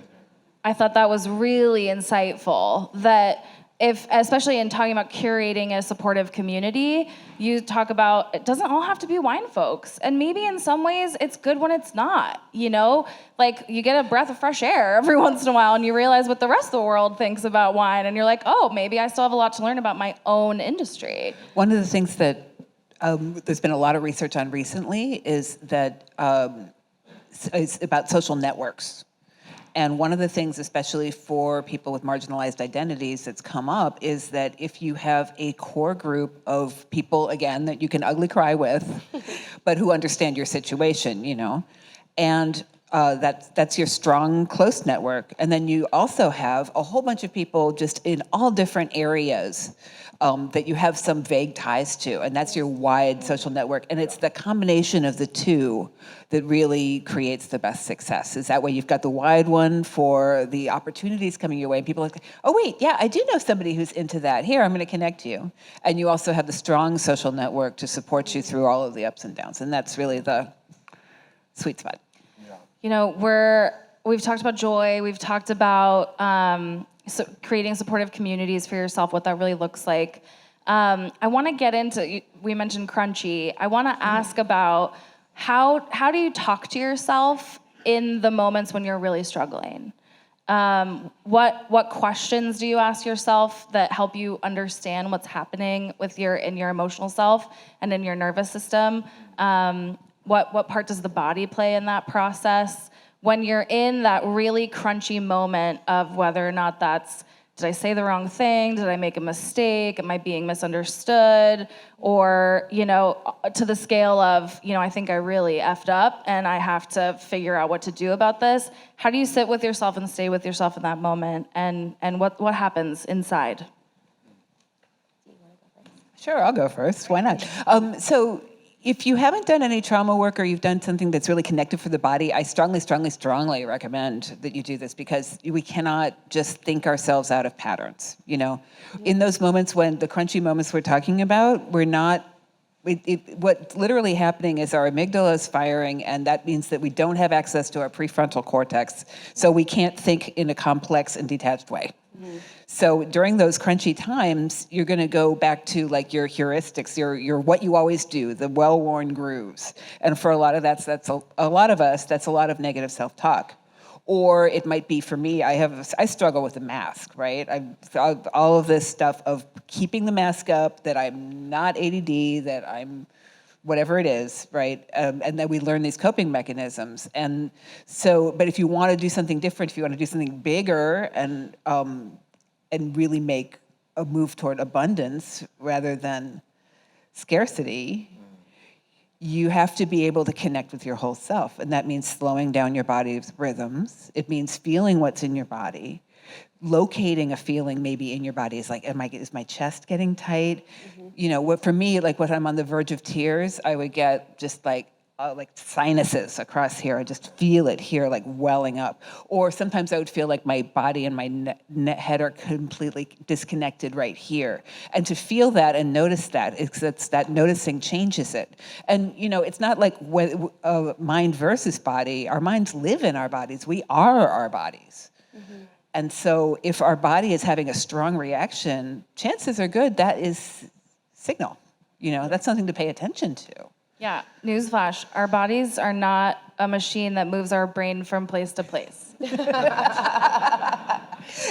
I thought that was really insightful, that especially in talking about curating a supportive community, you talk about it doesn't all have to be wine folks. And maybe in some ways it's good when it's not, you know? Like you get a breath of fresh air every once in a while and you realize what the rest of the world thinks about wine and you're like, oh, maybe I still have a lot to learn about my own industry. One of the things that there's been a lot of research on recently is that it's about social networks. And one of the things, especially for people with marginalized identities that's come up, is that if you have a core group of people, again, that you can ugly cry with, but who understand your situation, you know, and that's your strong, close network. And then you also have a whole bunch of people just in all different areas that you have some vague ties to, and that's your wide social network. And it's the combination of the two that really creates the best success. Is that way you've got the wide one for the opportunities coming your way, and people are like, oh wait, yeah, I do know somebody who's into that. Here, I'm gonna connect you. And you also have the strong social network to support you through all of the ups and downs, and that's really the sweet spot. You know, we've talked about joy, we've talked about creating supportive communities for yourself, what that really looks like. I wanna get into, we mentioned crunchy. I wanna ask about how do you talk to yourself in the moments when you're really struggling? What questions do you ask yourself that help you understand what's happening in your emotional self and in your nervous system? What part does the body play in that process? when you're in that really crunchy moment of whether or not that's, did I say the wrong thing? Did I make a mistake? Am I being misunderstood? Or, to the scale of, I think I really effed up and I have to figure out what to do about this. How do you sit with yourself and stay with yourself in that moment? And what happens inside? Sure, I'll go first. Why not? So if you haven't done any trauma work or you've done something that's really connected for the body, I strongly, strongly, strongly recommend that you do this, because we cannot just think ourselves out of patterns. In those moments, when the crunchy moments we're talking about, we're not, what's literally happening is our amygdala is firing, and that means that we don't have access to our prefrontal cortex, so we can't think in a complex and detached way. So during those crunchy times, you're going to go back to like your heuristics, your what you always do, the well-worn grooves. And for a lot of that's a lot of negative self-talk. Or it might be, for me, I struggle with the mask, right? All of this stuff of keeping the mask up, that I'm not ADD, that I'm whatever it is, right? And then we learn these coping mechanisms. And so, but if you want to do something different, if you want to do something bigger and really make a move toward abundance rather than scarcity, you have to be able to connect with your whole self. And that means slowing down your body's rhythms. It means feeling what's in your body, locating a feeling maybe in your body. Is like, is my chest getting tight? For me, like when I'm on the verge of tears, I would get just like sinuses across here. I just feel it here, like welling up. Or sometimes I would feel like my body and my head are completely disconnected right here. And to feel that and notice that, it's that noticing changes it. And it's not like mind versus body. Our minds live in our bodies. We are our bodies. Mm-hmm. And so if our body is having a strong reaction, chances are good that is signal. That's something to pay attention to. Yeah, newsflash, our bodies are not a machine that moves our brain from place to place.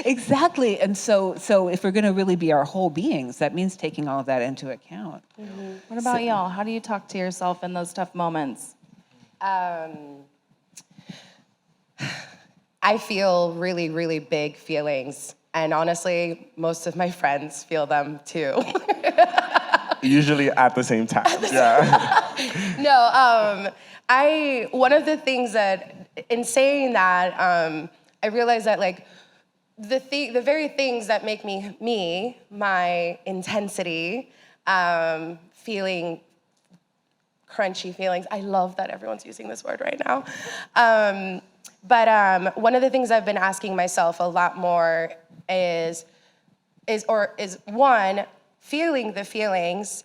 Exactly, and so if we're gonna really be our whole beings, that means taking all of that into account. Mm-hmm. What about y'all? How do you talk to yourself in those tough moments? I feel really, really big feelings, and honestly, most of my friends feel them too. Usually at the same time. Yeah. No, one of the things that, in saying that, I realized that like the very things that make me, my intensity, feeling crunchy feelings. I love that everyone's using this word right now. But one of the things I've been asking myself a lot more is one, feeling the feelings,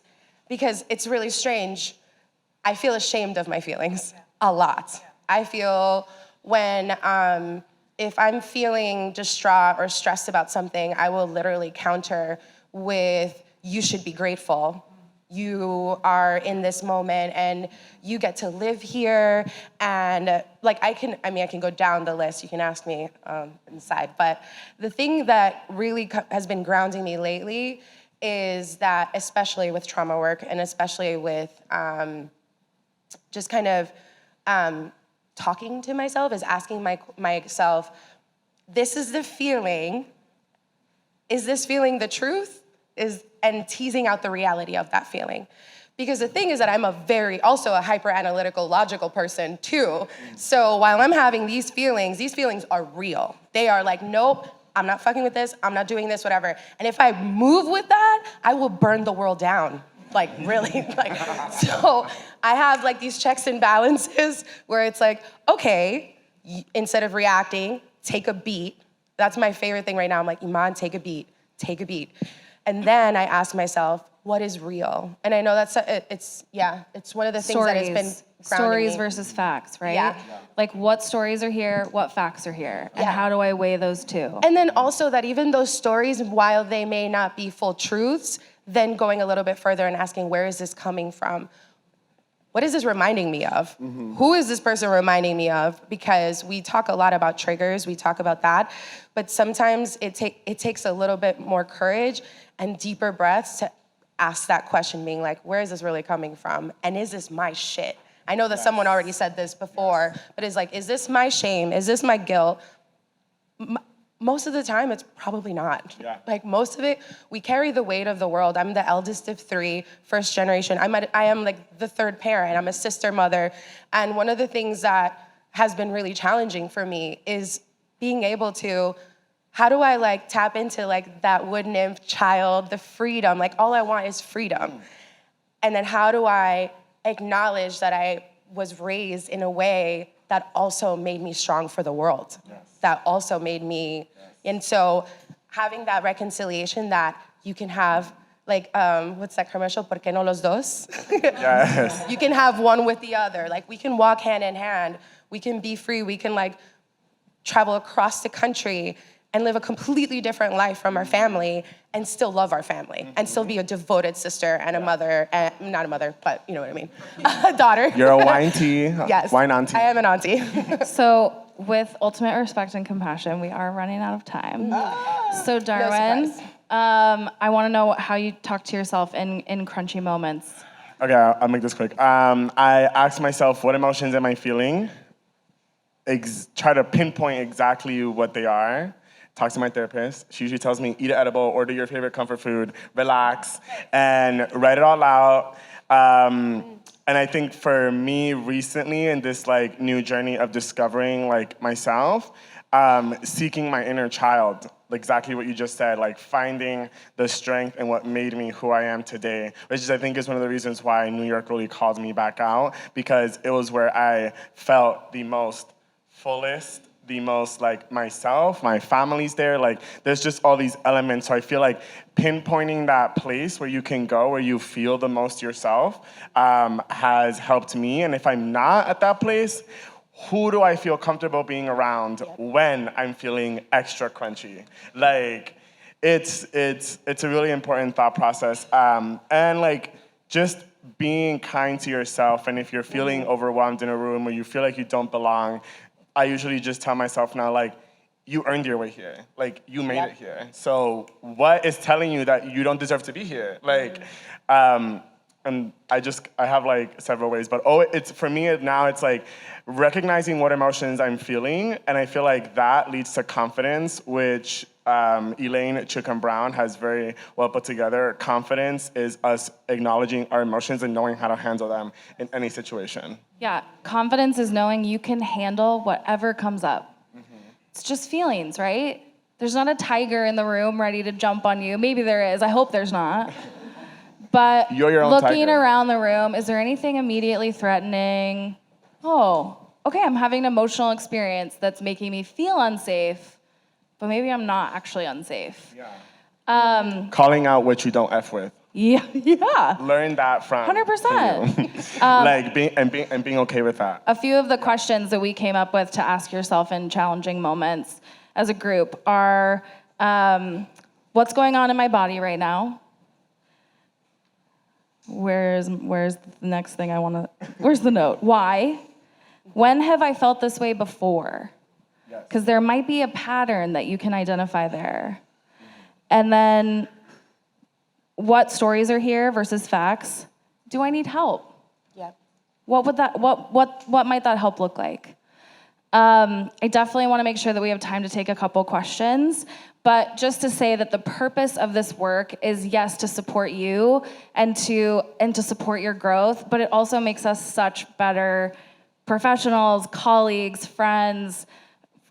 because it's really strange. I feel ashamed of my feelings a lot. I feel when, if I'm feeling distraught or stressed about something, I will literally counter with, you should be grateful. You are in this moment and you get to live here. And like, I can go down the list. You can ask me inside. But the thing that really has been grounding me lately is that, especially with trauma work and especially with just kind of talking to myself, is asking myself, this is the feeling. Is this feeling the truth? And teasing out the reality of that feeling. Because the thing is that I'm also a hyper-analytical, logical person too. So while I'm having these feelings are real. They are like, nope, I'm not fucking with this, I'm not doing this, whatever. And if I move with that, I will burn the world down. Like, really, like, so I have like these checks and balances where it's like, okay, instead of reacting, take a beat. That's my favorite thing right now. I'm like, Imane, take a beat. And then I ask myself, what is real? And I know that's, it's one of the things that has been grounding Stories me. versus facts, right? Yeah. Like, what stories are here, what facts are here, and how do I weigh those two? And then also that even those stories, while they may not be full truths, then going a little bit further and asking, where is this coming from? What is this reminding me of? Mm-hmm. Who is this person reminding me of? Because we talk a lot about triggers, we talk about that, but sometimes it takes a little bit more courage and deeper breaths to ask that question, being like, where is this really coming from? And is this my shit? I know that someone already said this before, but it's like, is this my shame? Is this my guilt? Most of the time, it's probably not. Yeah. Like most of it, we carry the weight of the world. I'm the eldest of 3, first generation. I am like the third parent. I'm a sister mother. And one of the things that has been really challenging for me is being able to, how do I like tap into like that wood nymph child, the freedom, like all I want is freedom. And then how do I acknowledge that I was raised in a way that also made me strong for the world, that also made me, and so having that reconciliation that you can have, like, what's that commercial, ¿Por qué no los dos? Yes. You can have one with the other, like we can walk hand in hand, we can be free, we can like travel across the country and live a completely different life from our family and still love our family and still be a devoted sister and a mother, and, not a mother, but you know what I mean, a daughter. You're a wine tea. Yes, Wine auntie. I am an auntie. So with ultimate respect and compassion, we are running out of time. So Darwin, surprise. I want to know how you talk to yourself in crunchy moments. Okay, I'll make this quick. I ask myself, what emotions am I feeling? Try to pinpoint exactly what they are. Talk to my therapist. She usually tells me, eat an edible, order your favorite comfort food, relax, and write it all out. And I think for me recently in this like new journey of discovering like myself, seeking my inner child, exactly what you just said, like finding the strength and what made me who I am today, which is I think is one of the reasons why New York really called me back out, because it was where I felt the most fullest, the most like myself, my family's there, like there's just all these elements. So I feel like pinpointing that place where you can go, where you feel the most yourself, has helped me. And if I'm not at that place, who do I feel comfortable being around when I'm feeling extra crunchy? Like it's a really important thought process. And like just being kind to yourself. And if you're feeling overwhelmed in a room or you feel like you don't belong, I usually just tell myself now, like, you earned your way here. Like, you made it here. So what is telling you that you don't deserve to be here? Like, and I have like several ways, but it's for me now, it's like recognizing what emotions I'm feeling, and I feel like that leads to confidence, which Elaine Chukum-Brown has very well put together. Confidence is us acknowledging our emotions and knowing how to handle them in any situation. Yeah, confidence is knowing you can handle whatever comes up. It's just feelings, right? There's not a tiger in the room ready to jump on you. Maybe there is. I hope there's not. But You're your own looking tiger. around the room, is there anything immediately threatening? Oh, okay, I'm having an emotional experience that's making me feel unsafe, but maybe I'm not actually unsafe. Calling out what you don't F with. Yeah. Learn that from 100%. like being okay with that. A few of the questions that we came up with to ask yourself in challenging moments as a group are, what's going on in my body right now? Where's the next thing I want to, where's the note? Why? When have I felt this way before? Because there might be a pattern that you can identify there. And then, what stories are here versus facts? Do I need help? Yeah. What might that help look like? I definitely want to make sure that we have time to take a couple questions, but just to say that the purpose of this work is, yes, to support you and to support your growth, but it also makes us such better professionals, colleagues, friends,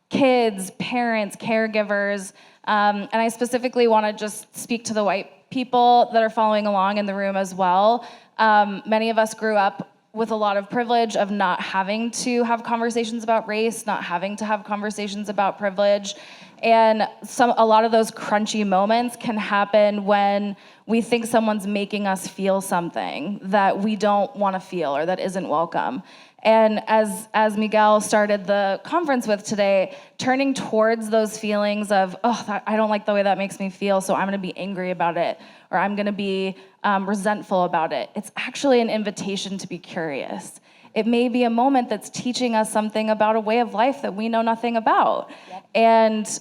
kids, parents, caregivers, and I specifically want to just speak to the white people that are following along in the room as well. Many of us grew up with a lot of privilege of not having to have conversations about race, not having to have conversations about privilege. And a lot of those crunchy moments can happen when we think someone's making us feel something that we don't want to feel or that isn't welcome. And as Miguel started the conference with today, turning towards those feelings of, I don't like the way that makes me feel, so I'm gonna be angry about it, or I'm gonna be resentful about it. It's actually an invitation to be curious. It may be a moment that's teaching us something about a way of life that we know nothing about. Yep. And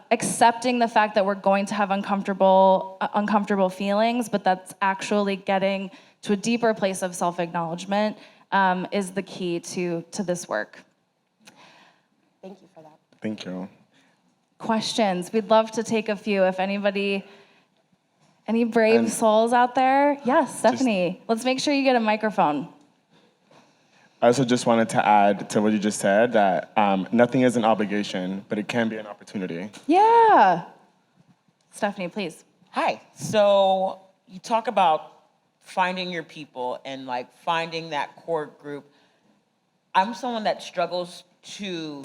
accepting the fact that we're going to have uncomfortable feelings, but that's actually getting to a deeper place of self-acknowledgement, is the key to this work. Thank you for that. Thank you. Questions? We'd love to take a few. If anybody, any brave souls out there? Yes, Stephanie. Let's make sure you get a microphone. I also just wanted to add to what you just said that nothing is an obligation, but it can be an opportunity. Yeah. Stephanie, please. Hi. So you talk about finding your people and like finding that core group. I'm someone that struggles to,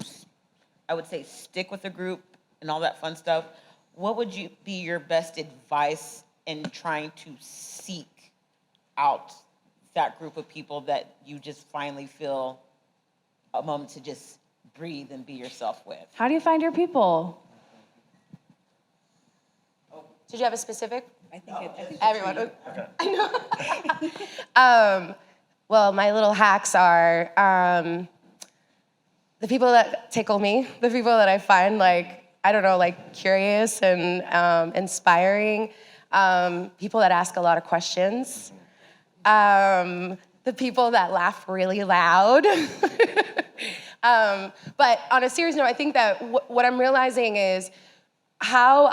I would say, stick with a group and all that fun stuff. What would be your best advice in trying to seek out that group of people that you just finally feel a moment to just breathe and be yourself with? How do you find your people? Did you have a specific? I think Everyone. Okay. I know. Well, my little hacks are the people that tickle me, the people that I find like, I don't know, like curious and inspiring, people that ask a lot of questions, the people that laugh really loud. But on a serious note, I think that what I'm realizing is how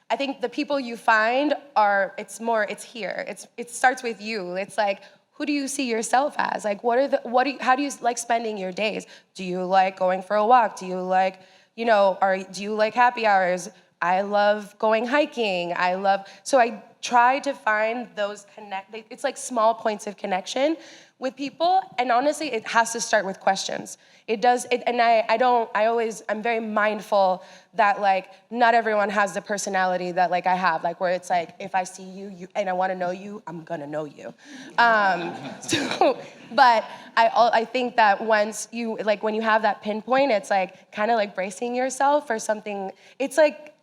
I think the people you find are, it's here. It starts with you. It's like, who do you see yourself as? Like, how do you like spending your days? Do you like going for a walk? Do you like, do you like happy hours? I love going hiking. So I try to find those it's like small points of connection with people. And honestly, it has to start with questions. It does, and I'm very mindful that like, not everyone has the personality that like I have, like where it's like, if I see you and I wanna know you, I'm gonna know you. But I think that once you, like when you have that pinpoint, it's like kind of like bracing yourself for something. It's like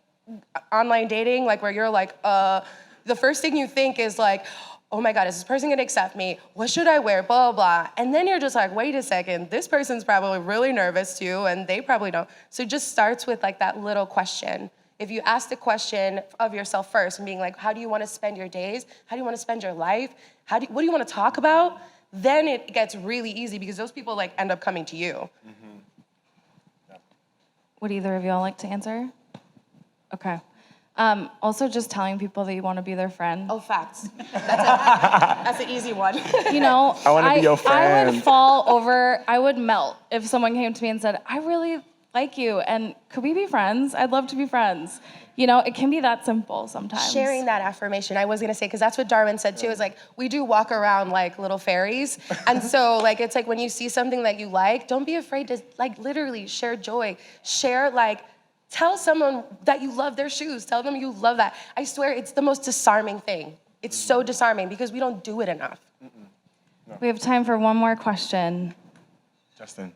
online dating, like where you're like, the first thing you think is like, oh my God, is this person gonna accept me? What should I wear? Blah, blah, blah. And then you're just like, wait a second, this person's probably really nervous too, and they probably don't. So it just starts with like that little question. If you ask the question of yourself first and being like, how do you wanna spend your days? How do you wanna spend your life? What do you wanna talk about? Then it gets really easy because those people like end up coming to you. Mm-hmm. Yep. Would either of y'all like to answer? Okay. Also, just telling people that you want to be their friend. Oh, facts. That's an easy one. I want to be your friend. I would melt if someone came to me and said, I really like you, and could we be friends? I'd love to be friends. It can be that simple sometimes. Sharing that affirmation, I was gonna say, because that's what Darwin said too, is like, we do walk around like little fairies. And so like, it's like when you see something that you like, don't be afraid to like literally share joy. Tell someone that you love their shoes. Tell them you love that. I swear, it's the most disarming thing. It's so disarming because we don't do it enough. No. We have time for one more question. Justin.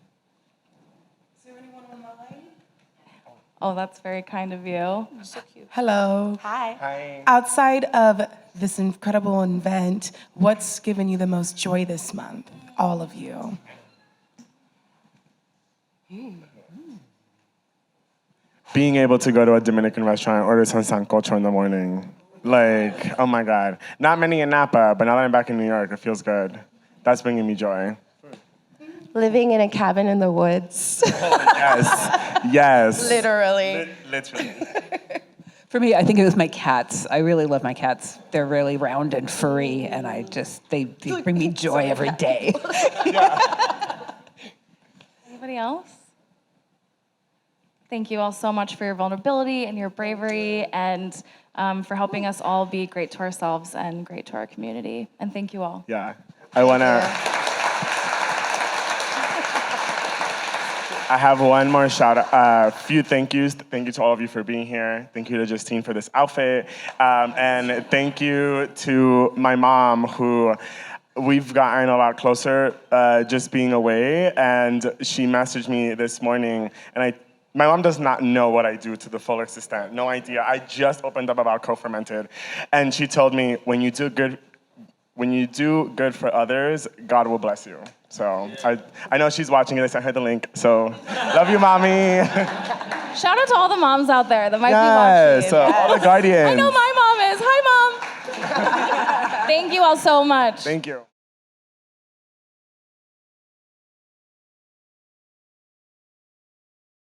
Is there anyone online? Oh, that's very kind of you. So cute. Hello. Hi. Hi. Outside of this incredible event, what's given you the most joy this month? All of you. Being able to go to a Dominican restaurant and order some sancocho in the morning. Like, oh my God. Not many in Napa, but now that I'm back in New York, it feels good. That's bringing me joy. Living in a cabin in the woods. Yes. Literally. Literally. For me, I think it was my cats. I really love my cats. They're really round and furry, and they bring me joy every day. Anybody else? Thank you all so much for your vulnerability and your bravery and for helping us all be great to ourselves and great to our community. And thank you all. Yeah. I have one more shout out, few thank yous. Thank you to all of you for being here. Thank you to Justine for this outfit. And thank you to my mom who we've gotten a lot closer just being away. And she messaged me this morning and my mom does not know what I do to the full extent, no idea. I just opened up about Co-Fermented. And she told me, when you do good for others, God will bless you. So I know she's watching it. I sent her the link. So love you, mommy. Shout out to all the moms out there that might be Yes, watching. all the guardians. I know my mom is. Hi, Mom. Thank you all so much. Thank you.